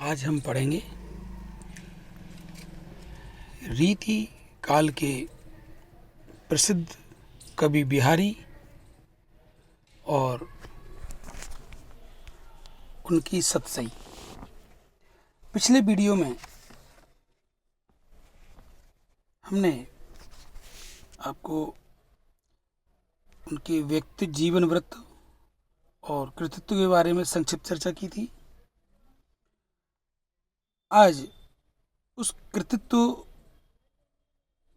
आज हम पढ़ेंगे रीति काल के प्रसिद्ध कवि बिहारी और उनकी सतसई। पिछले वीडियो में हमने आपको उनके व्यक्ति जीवन वृत्त और कृतित्व के बारे में संक्षिप्त चर्चा की थी। आज उस कृतित्व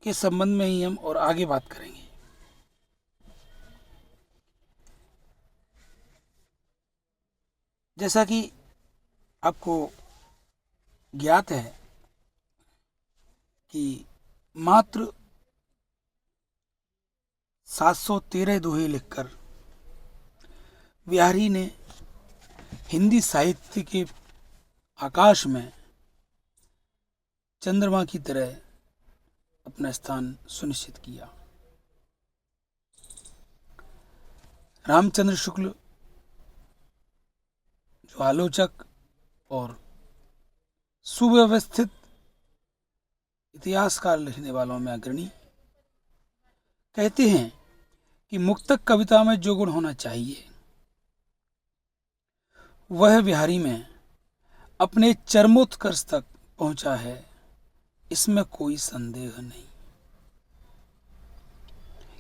के संबंध में ही हम और आगे बात करेंगे। जैसा कि आपको ज्ञात है कि मात्र 713 दोहे लिखकर बिहारी ने हिंदी साहित्य के आकाश में चंद्रमा की तरह अपना स्थान सुनिश्चित किया। रामचंद्र शुक्ल जो आलोचक और सुव्यवस्थित इतिहासकार लिखने वालों में अग्रणी, कहते हैं कि मुक्तक कविता में जो गुण होना चाहिए वह बिहारी में अपने चरमोत्कर्ष तक पहुंचा है, इसमें कोई संदेह नहीं।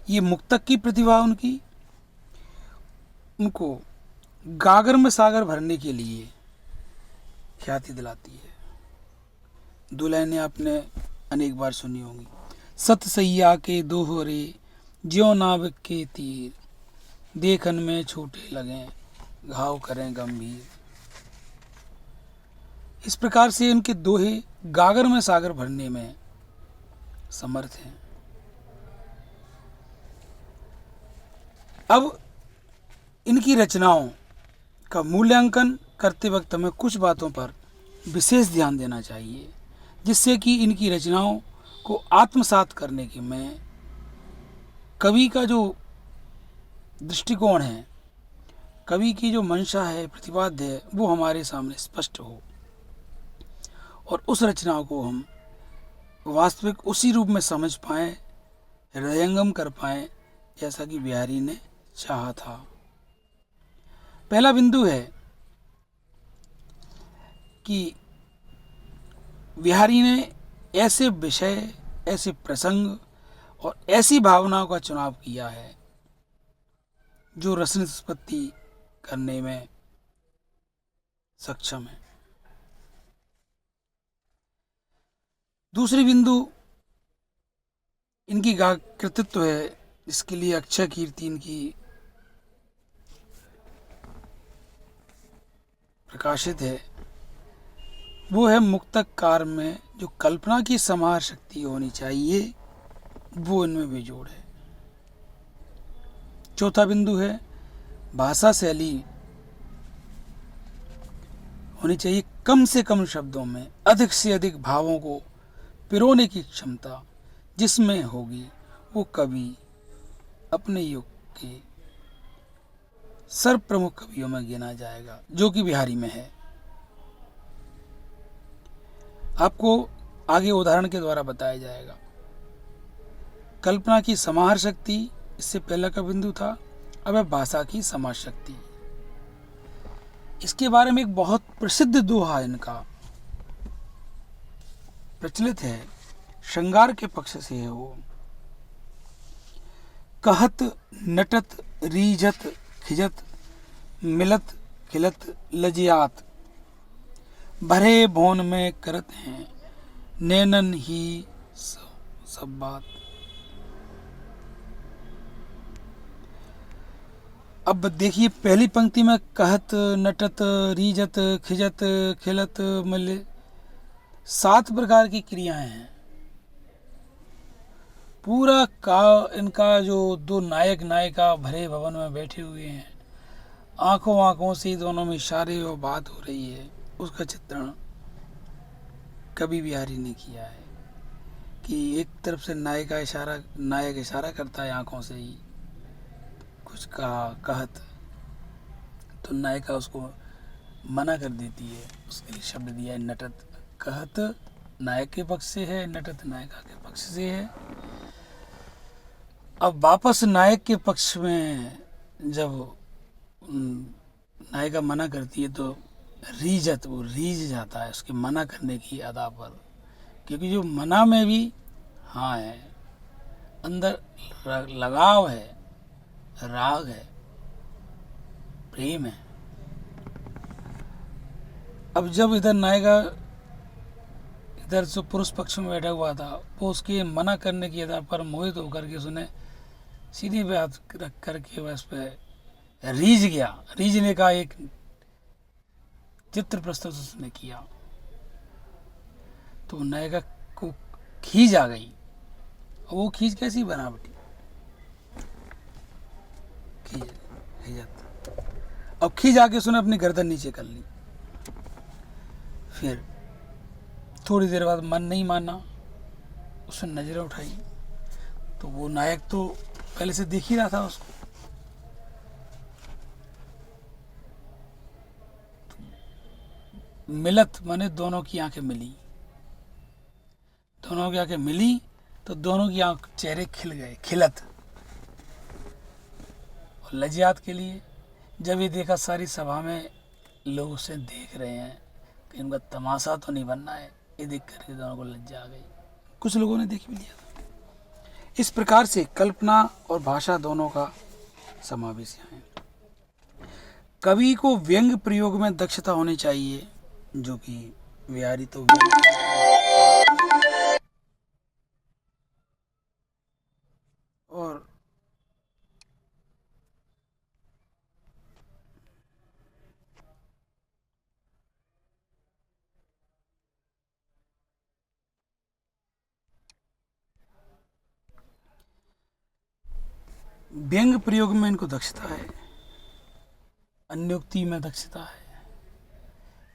ये मुक्तक की प्रतिभा उनको गागर में सागर भरने के लिए ख्याति दिलाती है। दो लाइनें आपने अनेक बार सुनी होंगी। सत सैया के दोहरे ज्यो नाविक के तीर, देखन में छोटे लगें घाव करें गंभीर। इस प्रकार से इनके दोहे गागर में सागर भरने में समर्थ हैं। अब इनकी रचनाओं का मूल्यांकन करते वक्त हमें कुछ बातों पर विशेष ध्यान देना चाहिए, जिससे कि इनकी रचनाओं को आत्मसात करने के में कवि का जो दृष्टिकोण है, कवि की जो मंशा है, प्रतिपाद्य है, वो हमारे सामने स्पष्ट हो और उस रचना को हम वास्तविक उसी रूप में समझ पाएं, हृदयंगम कर पाएं, जैसा कि बिहारी ने चाहा था। पहला बिंदु है कि बिहारी ने ऐसे विषय, ऐसे प्रसंग और ऐसी भावनाओं का चुनाव किया है जो रस निष्पत्ति करने में सक्षम है। दूसरी बिंदु इनकी कृतित्व है, जिसके लिए अक्षय कीर्ति इनकी प्रकाशित है, वो है मुक्तकार में जो कल्पना की समार शक्ति होनी चाहिए वो इनमें बेजोड़ है। चौथा बिंदु है भाषा शैली होनी चाहिए कम से कम शब्दों में अधिक से अधिक भावों को पिरोने की क्षमता जिसमें होगी वो कवि अपने युग के सर्वप्रमुख कवियों में गिना जाएगा, जो कि बिहारी में है। आपको आगे उदाहरण के द्वारा बताया जाएगा। कल्पना की समाहार शक्ति इससे पहला का बिंदु था, अब है भाषा की समाहार शक्ति। इसके बारे में एक बहुत प्रसिद्ध दोहा इनका प्रचलित है, श्रृंगार के पक्ष से है वो। कहत नटत रीझत खिजत मिलत खिलत लजियात, भरे भौन में करत हैं नैनन ही सब बात। अब देखिए पहली पंक्ति में कहत नटत रीजत खिजत खिलत मिले 7 प्रकार की क्रियाएं हैं। पूरा का इनका जो दो नायक नायिका भरे भवन में बैठे हुए हैं, आंखों आंखों से दोनों में इशारे और बात हो रही है, उसका चित्रण कवि बिहारी ने किया है कि एक तरफ से नायक इशारा करता है आंखों से ही कुछ कहा कहत, तो नायिका उसको मना कर देती है। उसके लिए शब्द दिया है नटत। कहत नायक के पक्ष से है, नटत नायिका के पक्ष से है। अब वापस नायक के पक्ष में जब नायिका मना करती है तो रीजत, वो रीझ जाता है उसके मना करने की अदा पर, क्योंकि जो मना में भी हाँ है, अंदर लगाव है, राग है, प्रेम है। अब जब इधर नायिका इधर जो पुरुष पक्ष में बैठा हुआ था वो उसके मना करने की आधार पर मोहित होकर के उसने सीधी पे हाथ रख करके वह उस पर रीझ गया। रीझने का एक चित्र प्रस्तुत उसने किया तो नायिका को खींच आ गई। वो खींच कैसी बना बेटी, अब खींच आके उसने अपनी गर्दन नीचे कर ली। फिर थोड़ी देर बाद मन नहीं माना, उसने नजरें उठाई तो वो नायक तो पहले से देख ही रहा था उसको। मिलत माने दोनों की आंखें मिली, दोनों की आंखें मिली तो दोनों की आंख चेहरे खिल गए, खिलत। और लज्जात के लिए जब ये देखा सारी सभा में लोग उसे देख रहे हैं कि इनका तमाशा तो नहीं बनना है, ये देख करके दोनों को लज्जा आ गई। कुछ लोगों ने देख भी लिया था। इस प्रकार से कल्पना और भाषा दोनों का समावेश है। कवि को व्यंग प्रयोग में दक्षता होनी चाहिए, जो कि व्यारी तो और व्यंग प्रयोग में इनको दक्षता है, अन्योक्ति में दक्षता है।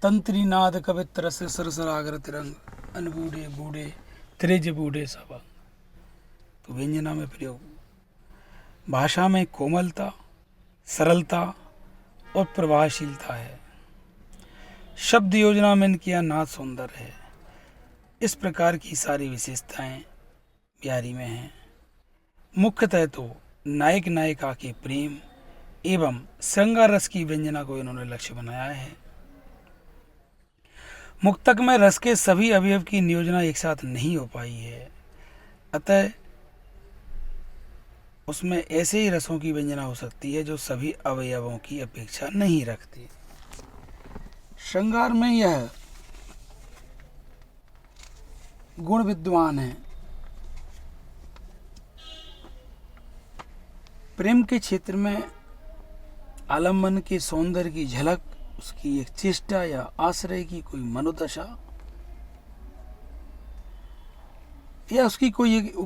तंत्री नाद कवित्र से सरसरागर तिरंग, अनबूढ़े बूढ़े त्रिज बूढ़े सब। तो व्यंजना में प्रयोग, भाषा में कोमलता, सरलता और प्रभावशीलता है। शब्द योजना में इनकी नाद सुंदर है। इस प्रकार की सारी विशेषताएं ब्यारी में हैं। मुख्यतः तो नायक नायिका के प्रेम एवं श्रृंगार रस की व्यंजना को इन्होंने लक्ष्य बनाया है। मुक्तक में रस के सभी अवयव की नियोजना एक साथ नहीं हो पाई है, अतः उसमें ऐसे ही रसों की व्यंजना हो सकती है जो सभी अवयवों की अपेक्षा नहीं रखती। श्रृंगार में यह गुण विद्वान है। प्रेम के क्षेत्र में आलम्बन के सौंदर्य की झलक, उसकी एक चेष्टा या आश्रय की कोई मनोदशा या उसकी कोई एक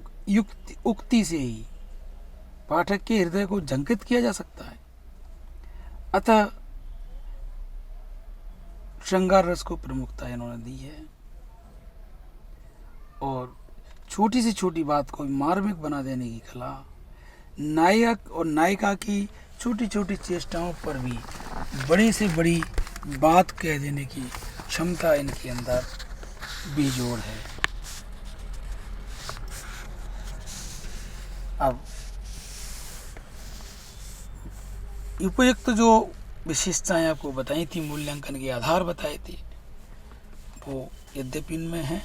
उक्ति से ही पाठक के हृदय को झंकित किया जा सकता है। अतः श्रृंगार रस को प्रमुखता इन्होंने दी है और छोटी से छोटी बात को मार्मिक बना देने की कला, नायक और नायिका की छोटी छोटी चेष्टाओं पर भी बड़ी से बड़ी बात कह देने की क्षमता इनके अंदर बेजोड़ है। अब उपयुक्त जो विशेषताएं आपको बताई थी, मूल्यांकन के आधार बताए थे, वो यद्यपि इनमें है।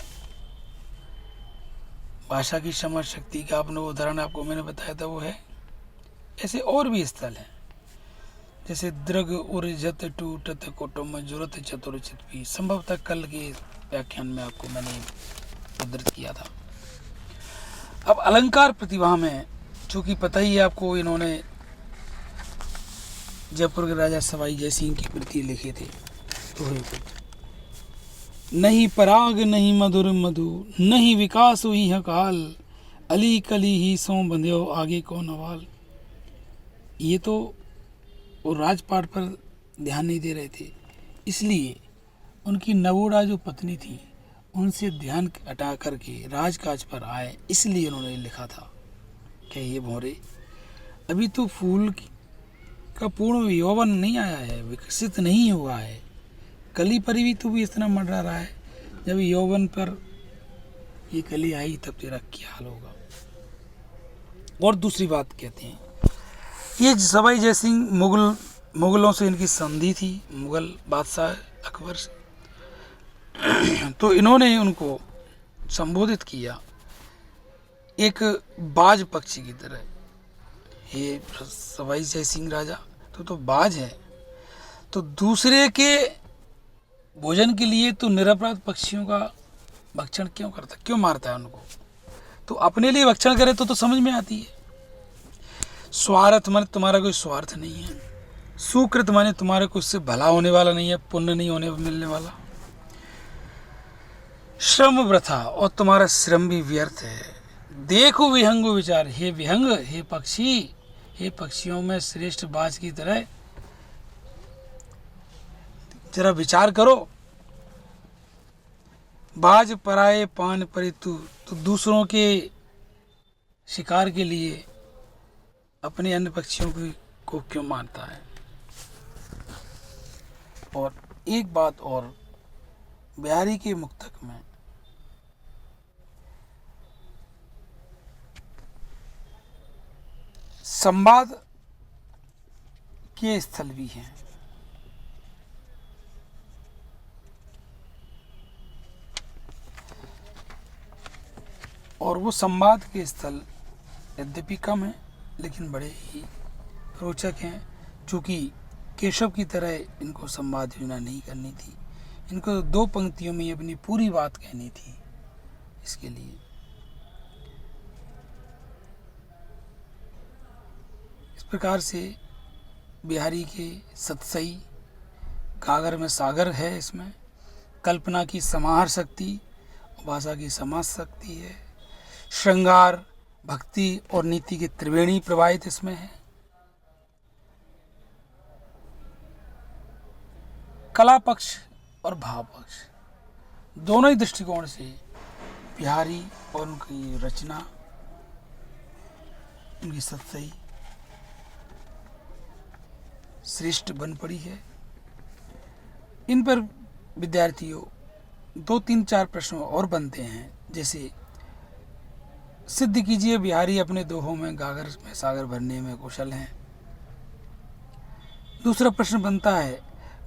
भाषा की समझ शक्ति का आपने उदाहरण आपको मैंने बताया था वो है। ऐसे और भी स्थल हैं, जैसे दृग उर्जत टूटत कुटुम्ब जुरत चतुरचित भी, संभवतः कल के व्याख्यान में आपको मैंने उद्धृत किया था। अब अलंकार प्रतिभा में, चूंकि पता ही है आपको, इन्होंने जयपुर के राजा सवाई जयसिंह की कृति लिखे थे। तो नहीं पराग नहीं मधुर मधु, नहीं विकास हुई है काल, अली कली ही सो बंध्यो आगे कौन अवाल। ये तो वो राजपाट पर ध्यान नहीं दे रहे थे, इसलिए उनकी नवोड़ा जो पत्नी थी उनसे ध्यान हटा करके राजकाज पर आए, इसलिए उन्होंने लिखा था कि ये भौरे अभी तो फूल का पूर्ण यौवन नहीं आया है, विकसित नहीं हुआ है, कली पर भी तू भी इतना मंडरा रहा है, जब यौवन पर ये कली आई तब तेरा क्या हाल होगा। और दूसरी बात कहते हैं, ये सवाई जय सिंह मुगलों से इनकी संधि थी, मुगल बादशाह अकबर से। तो इन्होंने उनको संबोधित किया एक बाज पक्षी की तरह, हे सवाई जय सिंह राजा, तो बाज है, तो दूसरे के भोजन के लिए तो निरपराध पक्षियों का भक्षण क्यों करता, क्यों मारता है उनको। तो अपने लिए भक्षण करे तो समझ में आती है। स्वार्थ माने तुम्हारा कोई स्वार्थ नहीं है, सुकृत माने तुम्हारे को इससे भला होने वाला नहीं है, पुण्य नहीं होने मिलने वाला, श्रम वृथा और तुम्हारा श्रम भी व्यर्थ है। देखो विहंगो विचार, हे विहंग, हे पक्षी, हे पक्षियों में श्रेष्ठ बाज की तरह जरा विचार करो। बाज पराए पान परितु, तो दूसरों के शिकार के लिए अपने अन्य पक्षियों को क्यों मारता है। और एक बात और, बिहारी के मुक्तक में संवाद के स्थल भी हैं। और वो संवाद के स्थल यद्यपि कम है लेकिन बड़े ही रोचक हैं, चूँकि केशव की तरह इनको संवाद योजना नहीं करनी थी, इनको 2 पंक्तियों में अपनी पूरी बात कहनी थी। इसके लिए इस प्रकार से बिहारी के सतसई, गागर में सागर है, इसमें कल्पना की समाहार शक्ति, भाषा की समाज शक्ति है, श्रृंगार, भक्ति और नीति के त्रिवेणी प्रवाहित इसमें है। कला पक्ष और भाव पक्ष दोनों ही दृष्टिकोण से बिहारी और उनकी रचना, उनकी सतसई श्रेष्ठ बन पड़ी है। इन पर विद्यार्थियों 2-3-4 प्रश्न और बनते हैं, जैसे सिद्ध कीजिए बिहारी अपने दोहों में गागर में सागर भरने में कुशल हैं। दूसरा प्रश्न बनता है,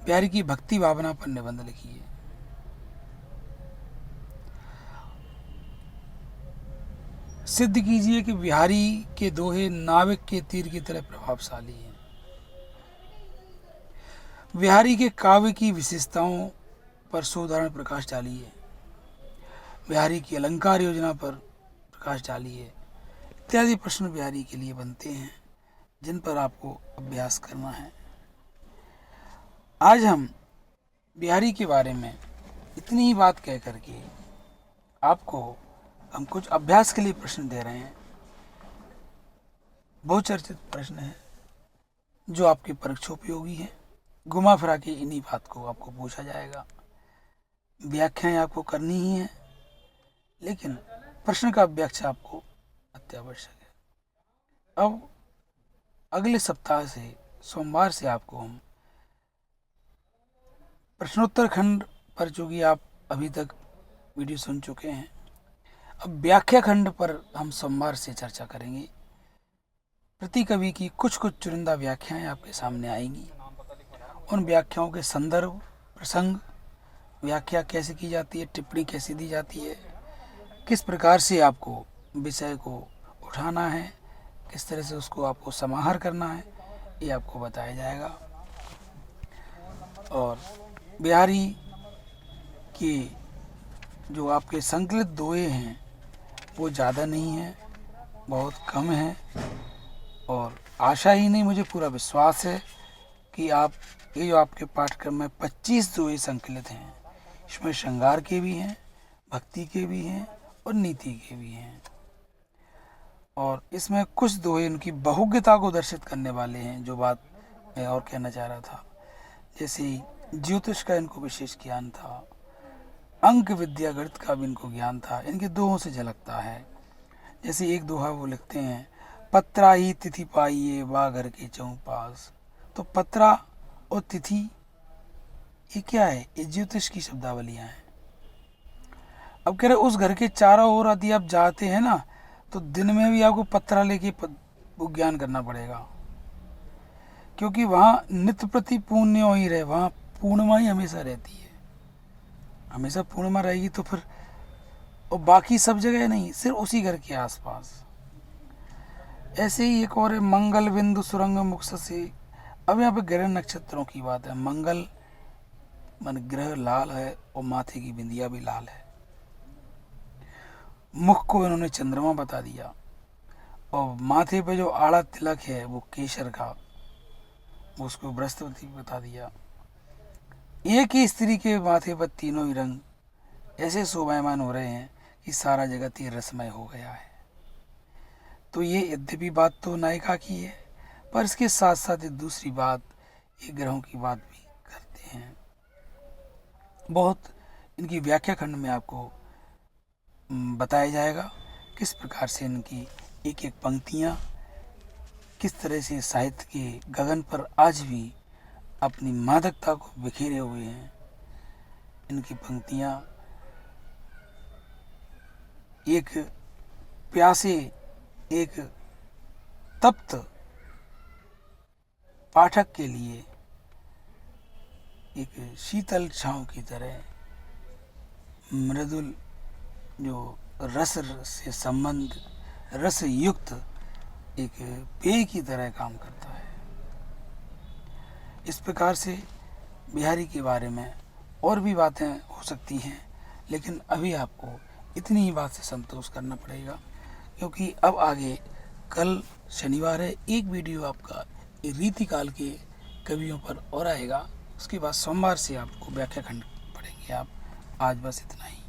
बिहारी की भक्ति भावना पर निबंध लिखिए। सिद्ध कीजिए कि बिहारी के दोहे नाविक के तीर की तरह प्रभावशाली हैं। बिहारी के काव्य की विशेषताओं पर सुधारण प्रकाश डालिए। बिहारी की अलंकार योजना पर प्रकाश डालिए। इत्यादि प्रश्न बिहारी के लिए बनते हैं, जिन पर आपको अभ्यास करना है। आज हम बिहारी के बारे में इतनी ही बात कह करके आपको हम कुछ अभ्यास के लिए प्रश्न दे रहे हैं। बहुचर्चित प्रश्न है जो आपके परीक्षोपयोगी हैं। घुमा फिरा के इन्हीं बात को आपको पूछा जाएगा। व्याख्याएं आपको करनी ही है, लेकिन प्रश्न का व्याख्या आपको अत्यावश्यक है। अब अगले सप्ताह से सोमवार से आपको हम प्रश्नोत्तर खंड पर, चूँकि आप अभी तक वीडियो सुन चुके हैं, अब व्याख्या खंड पर हम सोमवार से चर्चा करेंगे। प्रति कवि की कुछ चुनिंदा व्याख्याएं आपके सामने आएंगी। उन व्याख्याओं के संदर्भ, प्रसंग, व्याख्या कैसे की जाती है, टिप्पणी कैसे दी जाती है, किस प्रकार से आपको विषय को उठाना है, किस तरह से उसको आपको समाहार करना है, ये आपको बताया जाएगा। और बिहारी के जो आपके संकलित दोहे हैं वो ज़्यादा नहीं हैं, बहुत कम हैं। और आशा ही नहीं, मुझे पूरा विश्वास है कि आप ये जो आपके पाठ्यक्रम में 25 दोहे संकलित हैं, इसमें श्रृंगार के भी हैं, भक्ति के भी हैं और नीति के भी हैं। और इसमें कुछ दोहे उनकी बहुज्ञता को दर्शित करने वाले हैं, जो बात मैं और कहना चाह रहा था। जैसे ज्योतिष का इनको विशेष ज्ञान था, अंक विद्या गणित का भी इनको ज्ञान था, इनके दोहों से झलकता है। जैसे एक दोहा वो लिखते हैं, पत्रा ही तिथि पाइये वा घर के चौपास। तो पत्रा और तिथि ये क्या है? ये ज्योतिष की शब्दावलियाँ हैं। अब कह रहे उस घर के चारों ओर यदि आप जाते हैं ना, तो दिन में भी आपको पत्रा लेके वो ज्ञान करना पड़ेगा, क्योंकि वहाँ नित्य प्रति पुण्य ही रहे, वहाँ पूर्णिमा ही हमेशा रहती है, हमेशा पूर्णिमा रहेगी। तो फिर और बाकी सब जगह नहीं, सिर्फ उसी घर के आसपास। ऐसे ही एक और है मंगल बिंदु सुरंग मुख से। अब यहाँ पे ग्रह नक्षत्रों की बात है। मंगल मन ग्रह लाल है और माथे की बिंदिया भी लाल है। मुख को इन्होंने चंद्रमा बता दिया, और माथे पे जो आड़ा तिलक है वो केसर का, उसको बृहस्पति बता दिया। एक ही स्त्री के माथे पर तीनों ही रंग ऐसे शोभायमान हो रहे हैं कि सारा जगत ही रसमय हो गया है। तो ये यद्यपि बात तो नायिका की है, पर इसके साथ साथ दूसरी बात ये ग्रहों की बात भी करते हैं। बहुत इनकी व्याख्या खंड में आपको बताया जाएगा किस प्रकार से इनकी एक एक पंक्तियाँ किस तरह से साहित्य के गगन पर आज भी अपनी मादकता को बिखेरे हुए हैं। इनकी पंक्तियाँ एक प्यासे, एक तप्त पाठक के लिए एक शीतल छांव की तरह, मृदुल जो रस से संबंध, रस युक्त एक पेय की तरह काम करता है। इस प्रकार से बिहारी के बारे में और भी बातें हो सकती हैं, लेकिन अभी आपको इतनी ही बात से संतोष करना पड़ेगा, क्योंकि अब आगे कल शनिवार है, एक वीडियो आपका रीतिकाल के कवियों पर और आएगा। उसके बाद सोमवार से आपको व्याख्या खंड पढ़ेंगे आप। आज बस इतना ही।